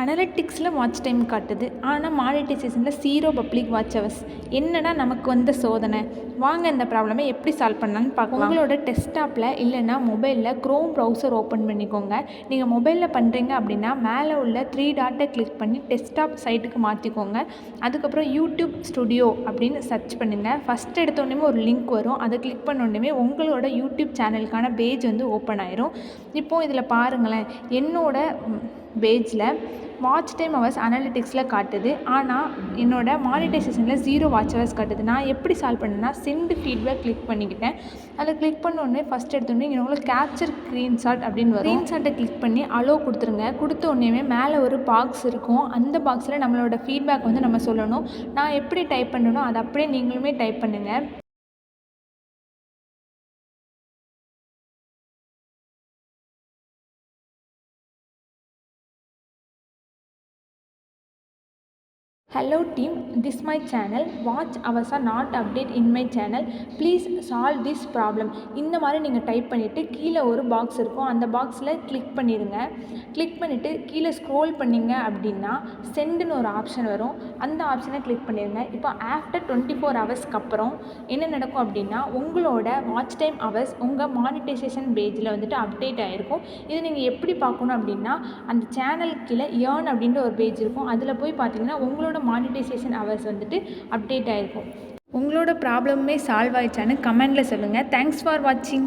அனலிட்டிக்ஸில் watch time காட்டுது, ஆனால் மானிட்டைசேஷனில் 0 public watch hours. என்னடா நமக்கு வந்த சோதனை! வாங்க இந்த ப்ராப்ளமை எப்படி சால்வ் பண்ணலான்னு பார்க்கலாம். உங்களோட டெஸ்க்டாப்பில் இல்லைன்னா மொபைலில் க்ரோம் ப்ரௌசர் ஓப்பன் பண்ணிக்கோங்க. நீங்கள் மொபைலில் பண்ணுறீங்க அப்படின்னா மேலே உள்ள 3 டாட்டை கிளிக் பண்ணி டெஸ்க்டாப் சைட்டுக்கு மாற்றிக்கோங்க. அதுக்கப்புறம் யூடியூப் ஸ்டுடியோ அப்படின்னு சர்ச் பண்ணுங்கள். ஃபஸ்ட் எடுத்தோடனே ஒரு லிங்க் வரும், அதை கிளிக் பண்ணோடனே உங்களோட யூடியூப் சேனலுக்கான பேஜ் வந்து ஓப்பன் ஆயிரும். இப்போது இதில் பாருங்களேன், என்னோட பேஜில் வாட்ச் டைம் ஹவர்ஸ் அனலிட்டிக்ஸில் காட்டுது, ஆனால் என்னோட மானிட்டைசேஷனில் 0 வாட்ச் ஹவர்ஸ் காட்டுது. நான் எப்படி சால்வ் பண்ணேன்னா, சென்ட் ஃபீட்பேக் கிளிக் பண்ணிக்கிட்டேன். அதை கிளிக் பண்ணோடனே ஃபஸ்ட் எடுத்தோடனே உங்களுக்கு கேப்சர் ஸ்க்ரீன்ஷாட் அப்படின்னு வரும். ஸ்க்ரீன்ஷாட்டை கிளிக் பண்ணி அலோ கொடுத்துருங்க. கொடுத்த உடனே மேலே ஒரு பாக்ஸ் இருக்கும். அந்த பாக்ஸில் நம்மளோட ஃபீட்பேக் வந்து நம்ம சொல்லணும். நான் எப்படி டைப் பண்ணணும் அதை அப்படியே நீங்களுமே டைப் பண்ணுங்கள். Hello team, this my channel. Watch hours are not update in my channel. Please solve this problem. இந்த மாதிரி நீங்கள் டைப் பண்ணிவிட்டு கீழே ஒரு பாக்ஸ் இருக்கும், அந்த பாக்ஸில் கிளிக் பண்ணிடுங்க. கிளிக் பண்ணிவிட்டு கீழே ஸ்க்ரோல் பண்ணிங்க அப்படின்னா சென்டுன்னு ஒரு ஆப்ஷன் வரும், அந்த ஆப்ஷனை கிளிக் பண்ணிடுங்க. இப்போ ஆஃப்டர் 24 ஹவர்ஸ்க்கு அப்புறம் என்ன நடக்கும் அப்படின்னா உங்களோட வாட்ச் டைம் ஹவர்ஸ் உங்கள் மானிட்டைசேஷன் பேஜில் வந்துட்டு அப்டேட் ஆகிருக்கும். இது நீங்கள் எப்படி பார்க்கணும் அப்படின்னா அந்த சேனலுக்கு கீழே ஏர்ன் அப்படின்ற ஒரு பேஜ் இருக்கும், அதில் போய் பார்த்தீங்கன்னா உங்களோட மானிட்டைசேஷன் ஹவர்ஸ் வந்துட்டு அப்டேட் ஆகிருக்கும். உங்களோட ப்ராப்ளமே சால்வ் ஆயிடுச்சான்னு கமெண்டில் சொல்லுங்கள். தேங்க்ஸ் ஃபார் வாட்சிங்.